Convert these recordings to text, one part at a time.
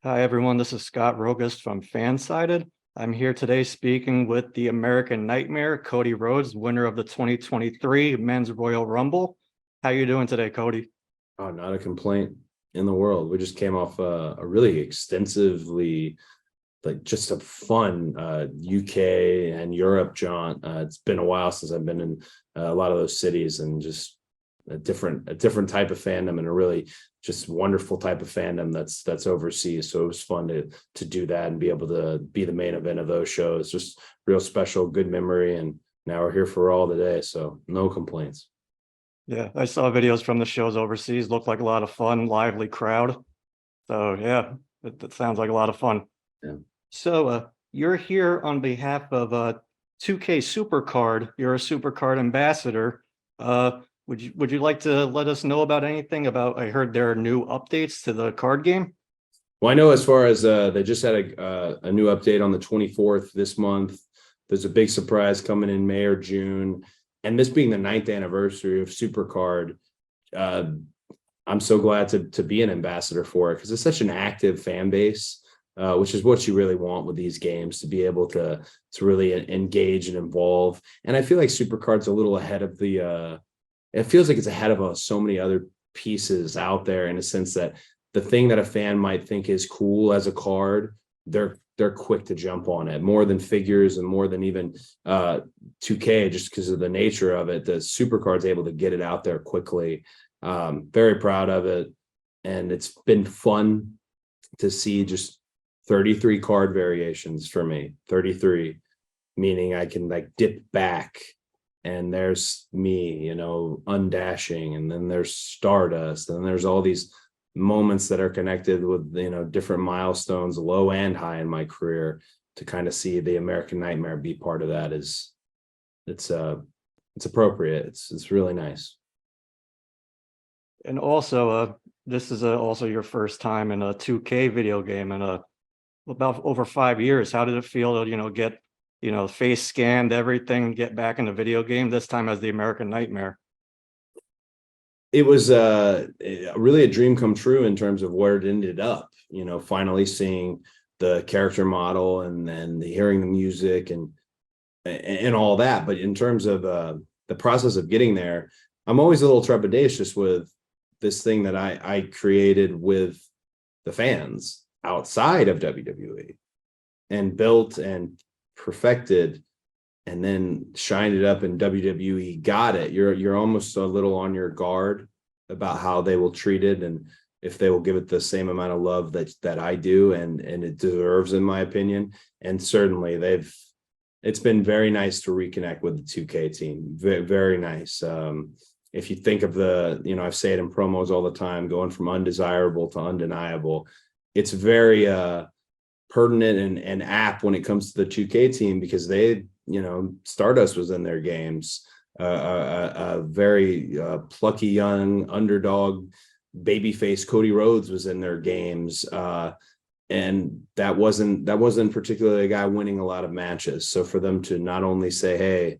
Hi, everyone. This is Scott Rogus from FanSided. I'm here today speaking with the American Nightmare, Cody Rhodes, winner of the 2023 Men's Royal Rumble. How you doing today, Cody? Oh, not a complaint in the world. We just came off a really extensively, like just a fun UK and Europe jaunt. It's been a while since I've been in a lot of those cities, and just a different type of fandom, and a really just wonderful type of fandom that's overseas. So it was fun to do that and be able to be the main event of those shows. Just real special, good memory, and now we're here for all today. So no complaints. Yeah, I saw videos from the shows overseas. Looked like a lot of fun, lively crowd. So yeah, it sounds like a lot of fun. Yeah. So you're here on behalf of 2K Supercard. You're a Supercard ambassador. Would you like to let us know about anything about? I heard there are new updates to the card game. Well, I know as far as they just had a new update on the 24th this month. There's a big surprise coming in May or June, and this being the 9th anniversary of Supercard, I'm so glad to be an ambassador for it, because it's such an active fan base, which is what you really want with these games, to be able to really engage and involve. And I feel like Supercard's a little ahead of the. It feels like it's ahead of so many other pieces out there, in a sense that the thing that a fan might think is cool as a card, they're quick to jump on it, more than figures and more than even 2K, just because of the nature of it. The Supercard's able to get it out there quickly. Very proud of it, and it's been fun to see just 33 card variations for me. 33, meaning I can like dip back, and there's me, undashing, and then there's Stardust, and there's all these moments that are connected with, different milestones, low and high in my career. To kind of see the American Nightmare be part of that it's appropriate. It's really nice. And also, this is also your first time in a 2K video game in about over 5 years. How did it feel to, get, face scanned, everything, get back in the video game, this time as the American Nightmare? It was really a dream come true in terms of where it ended up, finally seeing the character model, and then hearing the music and all that. But in terms of the process of getting there, I'm always a little trepidatious with this thing that I created with the fans outside of WWE, and built and perfected, and then shined it up in WWE. Got it. You're almost a little on your guard about how they will treat it, and if they will give it the same amount of love that I do, and it deserves, in my opinion. And certainly it's been very nice to reconnect with the 2K team. Very, very nice. If you think of I say it in promos all the time, going from undesirable to undeniable, it's very pertinent and apt when it comes to the 2K team, because they, Stardust was in their games. A very plucky young underdog babyface Cody Rhodes was in their games, and that wasn't particularly a guy winning a lot of matches. So for them to not only say, hey,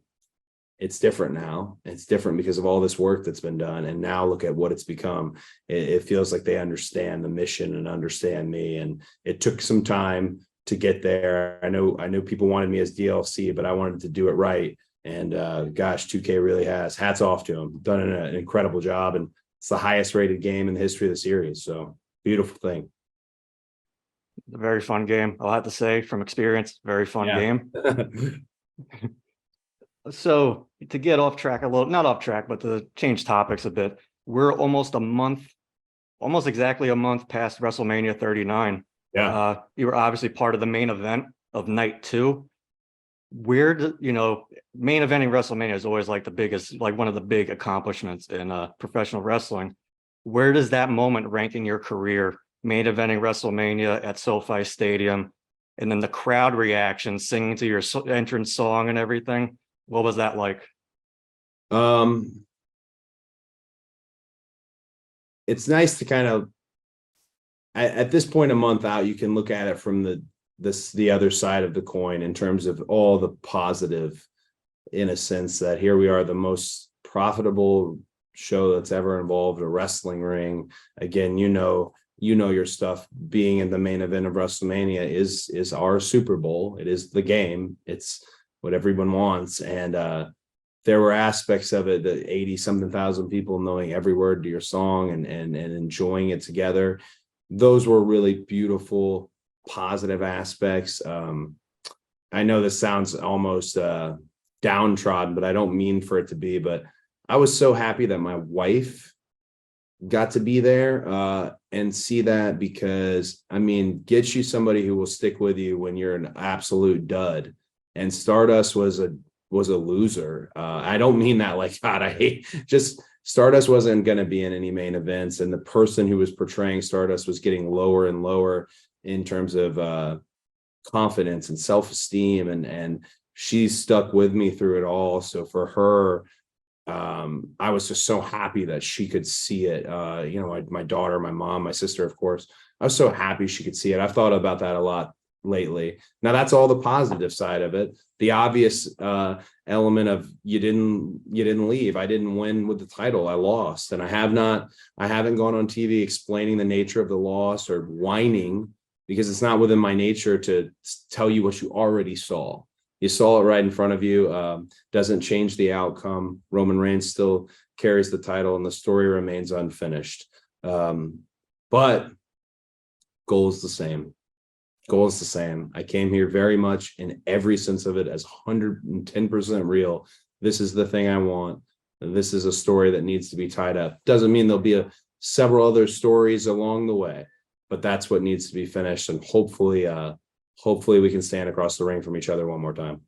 it's different now, it's different because of all this work that's been done, and now look at what it's become, it feels like they understand the mission and understand me. And it took some time to get there. I know people wanted me as DLC, but I wanted to do it right. And gosh, 2K really has. Hats off to them. Done an incredible job, and it's the highest rated game in the history of the series. So beautiful thing. A very fun game, I'll have to say from experience. Very fun game. So to get off track a little, not off track, but to change topics a bit, we're almost exactly a month past WrestleMania 39. Yeah. You were obviously part of the main event of night 2. Main eventing WrestleMania is always like the biggest, like one of the big accomplishments in professional wrestling. Where does that moment rank in your career? Main eventing WrestleMania at SoFi Stadium, and then the crowd reaction, singing to your entrance song and everything. What was that like? It's nice to kind of, at this point, a month out, you can look at it from the other side of the coin, in terms of all the positive, in a sense that here we are, the most profitable show that's ever involved a wrestling ring. Again, your stuff, being in the main event of WrestleMania is our Super Bowl. It is the game. It's what everyone wants. And there were aspects of it, that 80 something thousand people knowing every word to your song and enjoying it together. Those were really beautiful, positive aspects. I know this sounds almost downtrodden, but I don't mean for it to be. But I was so happy that my wife got to be there and see that, because I mean, get you somebody who will stick with you when you're an absolute dud. And Stardust was a loser. I don't mean that like, God, I hate, just Stardust wasn't going to be in any main events, and the person who was portraying Stardust was getting lower and lower in terms of confidence and self-esteem, and she stuck with me through it all. So for her, I was just so happy that she could see it. My daughter, my mom, my sister, of course, I was so happy she could see it. I've thought about that a lot lately. Now that's all the positive side of it. The obvious element of you didn't leave. I didn't win with the title. I lost, and I haven't gone on TV explaining the nature of the loss or whining, because it's not within my nature to tell you what you already saw. You saw it right in front of you. Doesn't change the outcome. Roman Reigns still carries the title, and the story remains unfinished. But goal is the same. Goal is the same. I came here very much in every sense of it as 110% real. This is the thing I want. This is a story that needs to be tied up. Doesn't mean there'll be several other stories along the way, but that's what needs to be finished. And hopefully we can stand across the ring from each other one more time.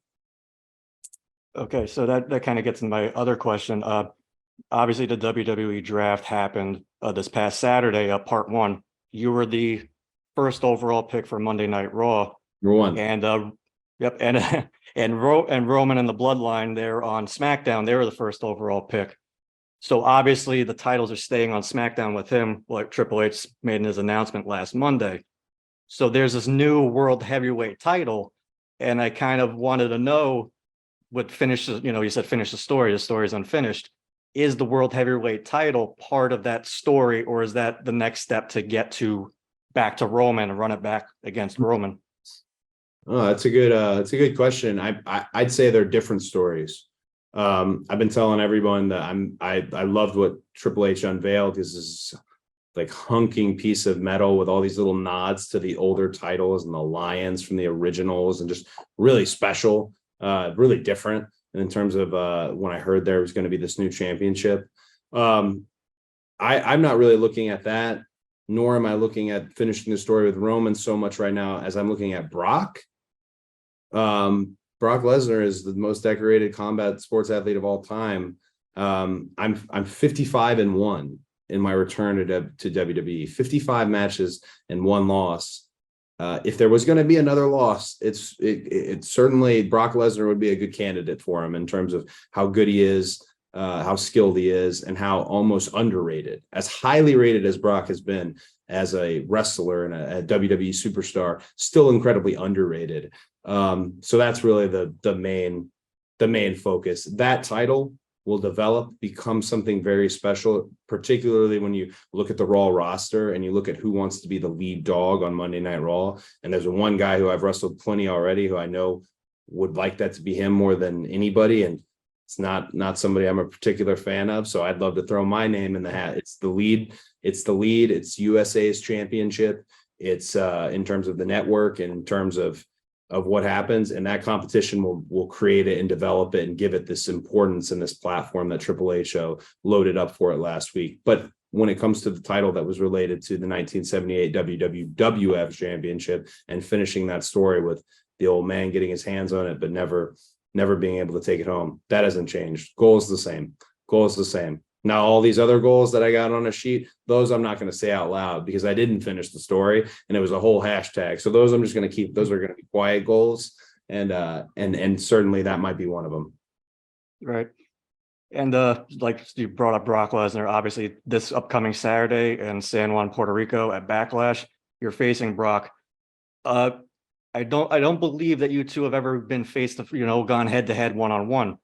Okay, so that kind of gets into my other question. Obviously, the WWE draft happened this past Saturday, part one. You were the first overall pick for Monday Night Raw. Number one. And yep, and Roman and the Bloodline, they're on SmackDown. They were the first overall pick. So obviously the titles are staying on SmackDown with him, like Triple H made in his announcement last Monday. So there's this new world heavyweight title, and I kind of wanted to know what finishes, you said finish the story is unfinished. Is the world heavyweight title part of that story, or is that the next step to get back to Roman and run it back against Roman? Oh, that's a good question. I'd say they're different stories. I've been telling everyone that I loved what Triple H unveiled, because this is like hunking piece of metal with all these little nods to the older titles and the lions from the originals, and just really special, really different in terms of when I heard there was going to be this new championship. I'm not really looking at that, nor am I looking at finishing the story with Roman so much right now as I'm looking at Brock. Brock Lesnar is the most decorated combat sports athlete of all time. I'm 55-1 in my return to WWE. 55 matches and 1 loss. If there was going to be another loss, it's certainly Brock Lesnar would be a good candidate for him in terms of how good he is, how skilled he is, and how almost underrated. As highly rated as Brock has been as a wrestler and a WWE superstar, still incredibly underrated. So that's really the main focus. That title will develop, become something very special, particularly when you look at the Raw roster and you look at who wants to be the lead dog on Monday Night Raw. And there's one guy who I've wrestled plenty already who I know would like that to be him more than anybody. And it's not somebody I'm a particular fan of. So I'd love to throw my name in the hat. It's the lead. It's USA's championship. It's in terms of the network and in terms of what happens, and that competition will create it and develop it and give it this importance and this platform that Triple H loaded up for it last week. But when it comes to the title that was related to the 1978 WWF Championship and finishing that story with the old man getting his hands on it, but never being able to take it home, that hasn't changed. Goal is the same. Now, all these other goals that I got on a sheet, those I'm not going to say out loud because I didn't finish the story and it was a whole hashtag. So those I'm just going to keep. Those are going to be quiet goals, and certainly that might be one of them. Right. And like you brought up Brock Lesnar, obviously this upcoming Saturday in San Juan, Puerto Rico at Backlash, you're facing Brock. I don't believe that you two have ever been gone head to head, one-on-one.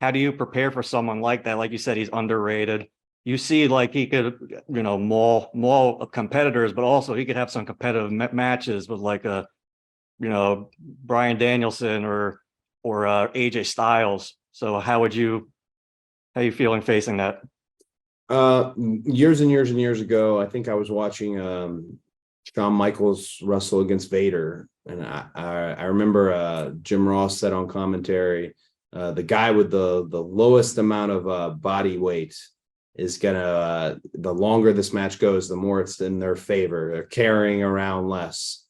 How do you prepare for someone like that? Like you said, he's underrated. you see like he could, maul competitors, but also he could have some competitive matches with like Brian Danielson or AJ Styles. So how you feeling facing that? Years and years and years ago, I think I was watching Shawn Michaels wrestle against Vader, and I remember Jim Ross said on commentary, the guy with the lowest amount of body weight is gonna the longer this match goes, the more it's in their favor. They're carrying around less,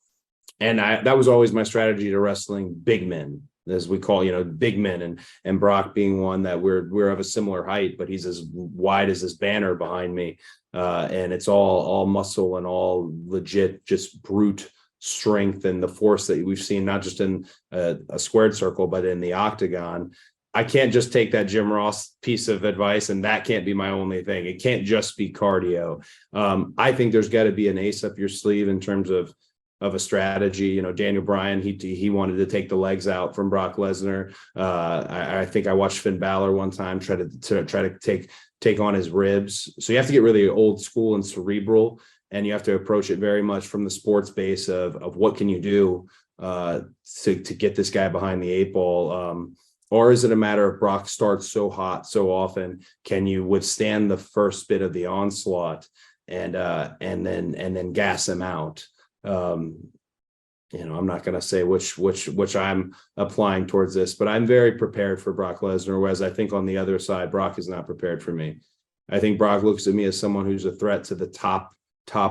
and that was always my strategy to wrestling big men, as we call, big men, and Brock being one that we're of a similar height, but he's as wide as this banner behind me, and it's all muscle and all legit, just brute strength and the force that we've seen not just in a squared circle but in the octagon. I can't just take that Jim Ross piece of advice and that can't be my only thing. It can't just be cardio. I think there's got to be an ace up your sleeve in terms of a strategy. Daniel Bryan, he wanted to take the legs out from Brock Lesnar. I think I watched Finn Balor one time try to take on his ribs. So you have to get really old school and cerebral, and you have to approach it very much from the sports base of what can you do to get this guy behind the eight ball. Or is it a matter of Brock starts so hot so often? Can you withstand the first bit of the onslaught and then gas him out? I'm not going to say which I'm applying towards this, but I'm very prepared for Brock Lesnar. Whereas I think on the other side, Brock is not prepared for me. I think Brock looks at me as someone who's a threat to the top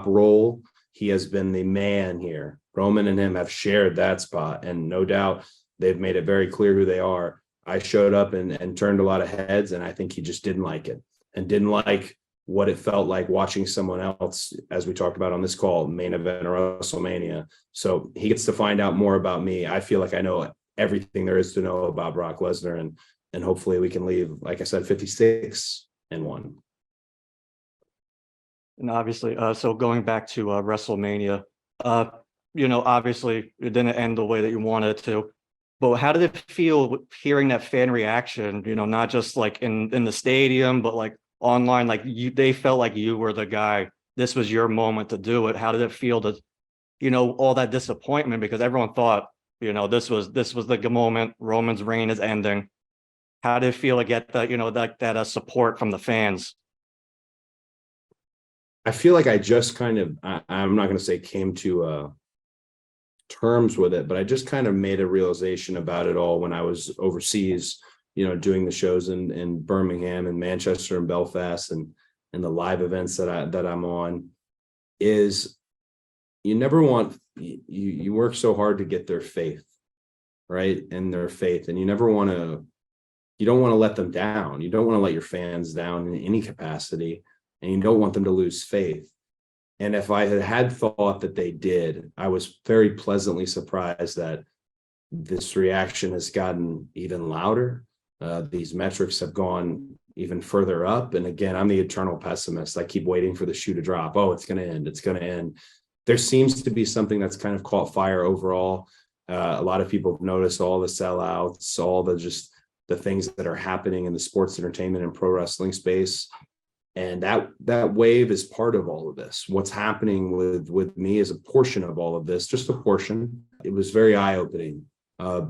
role. He has been the man here. Roman and him have shared that spot, and no doubt they've made it very clear who they are. I showed up and turned a lot of heads, and I think he just didn't like it and didn't like what it felt like watching someone else, as we talked about on this call, main event or WrestleMania. So he gets to find out more about me. I feel like I know everything there is to know about Brock Lesnar, and hopefully we can leave, like I said, 56-1. And obviously, so going back to WrestleMania, obviously it didn't end the way that you wanted it to. But how did it feel hearing that fan reaction? Not just like in the stadium, but like online, like they felt like you were the guy. This was your moment to do it. How did it feel to, all that disappointment, because everyone thought, this was the moment. Roman's reign is ending. How did it feel to get that support from the fans? I feel like I just kind of, I'm not going to say came to terms with it, but I just kind of made a realization about it all when I was overseas, doing the shows in Birmingham and Manchester and Belfast and the live events that I'm on. Is you never want, you work so hard to get their faith, right? And their faith, and you don't want to let them down. You don't want to let your fans down in any capacity, and you don't want them to lose faith. And if I had thought that they did, I was very pleasantly surprised that this reaction has gotten even louder. These metrics have gone even further up. And again, I'm the eternal pessimist. I keep waiting for the shoe to drop. Oh, it's going to end. It's going to end. There seems to be something that's kind of caught fire overall. A lot of people have noticed all the sellouts, all the things that are happening in the sports entertainment and pro wrestling space. And that wave is part of all of this. What's happening with me is a portion of all of this, just a portion. It was very eye-opening,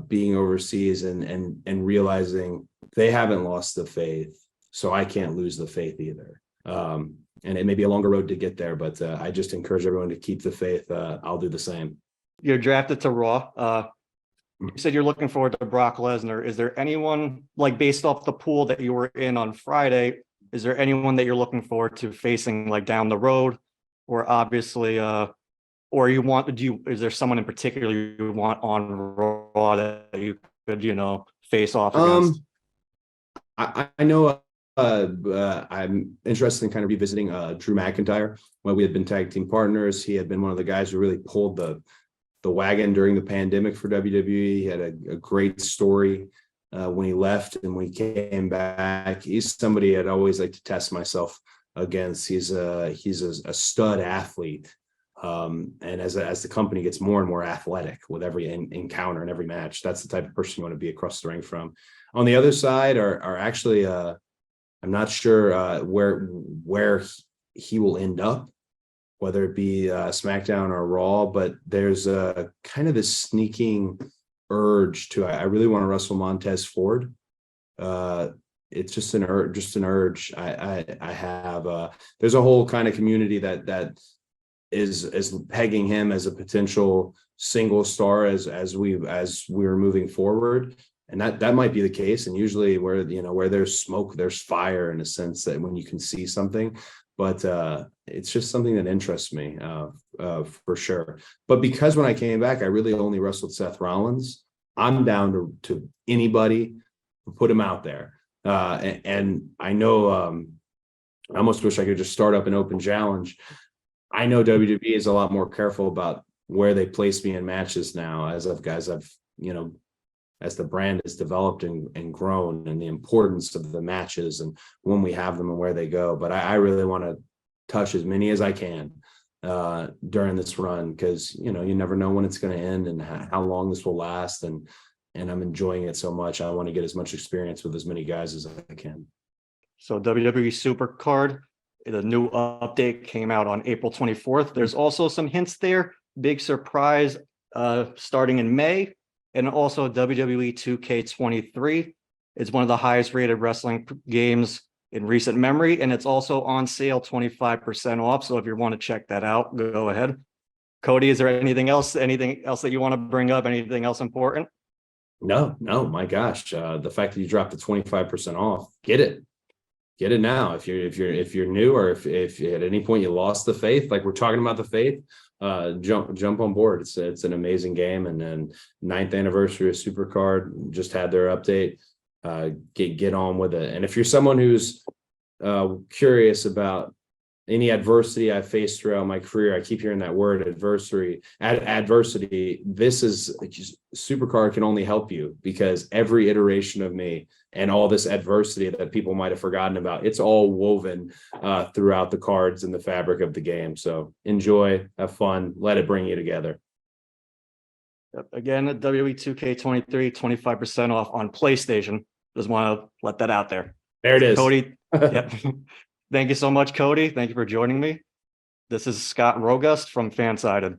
being overseas and realizing they haven't lost the faith, so I can't lose the faith either. And it may be a longer road to get there, but I just encourage everyone to keep the faith. I'll do the same. You're drafted to Raw. You said you're looking forward to Brock Lesnar. Is there anyone, like based off the pool that you were in on Friday, is there anyone that you're looking forward to facing like down the road, or obviously, or is there someone in particular you want on Raw that you could, face off against? I know I'm interested in kind of revisiting Drew McIntyre. When we had been tag team partners, he had been one of the guys who really pulled the wagon during the pandemic for WWE. He had a great story when he left, and when he came back, he's somebody I'd always like to test myself against. He's a stud athlete, and as the company gets more and more athletic with every encounter and every match, that's the type of person you want to be across the ring from. On the other side are actually I'm not sure where he will end up, whether it be SmackDown or Raw, but there's a kind of this sneaking urge to, I really want to wrestle Montez Ford. It's just an urge. I have, there's a whole kind of community that is pegging him as a potential single star as we're moving forward. And that might be the case. And usually where there's smoke, there's fire, in a sense, that when you can see something. But it's just something that interests me for sure. But because when I came back, I really only wrestled Seth Rollins, I'm down to anybody, put him out there. And I know I almost wish I could just start up an open challenge. I know WWE is a lot more careful about where they place me in matches now, as the brand has developed and grown, and the importance of the matches and when we have them and where they go. But I really want to touch as many as I can during this run, because you never know when it's going to end and how long this will last. And I'm enjoying it so much. I want to get as much experience with as many guys as I can. So WWE Supercard, the new update came out on April 24th. There's also some hints there. Big surprise starting in May. And also WWE 2K23. It's one of the highest rated wrestling games in recent memory. And it's also on sale 25% off. So if you want to check that out, go ahead. Cody, is there anything else that you want to bring up? Anything else important? No, my gosh. The fact that you dropped the 25% off, get it now. If you're new, or if at any point you lost the faith, like we're talking about the faith, jump on board. It's an amazing game. And then 9th anniversary of Supercard just had their update. Get on with it. And if you're someone who's curious about any adversity I faced throughout my career, I keep hearing that word, adversity. This is Supercard can only help you, because every iteration of me and all this adversity that people might have forgotten about, it's all woven throughout the cards and the fabric of the game. So enjoy, have fun, let it bring you together. Again, WWE 2K23, 25% off on PlayStation. Just want to let that out there. There it is. Cody, yep. Thank you so much, Cody. Thank you for joining me. This is Scott Rogust from FanSided.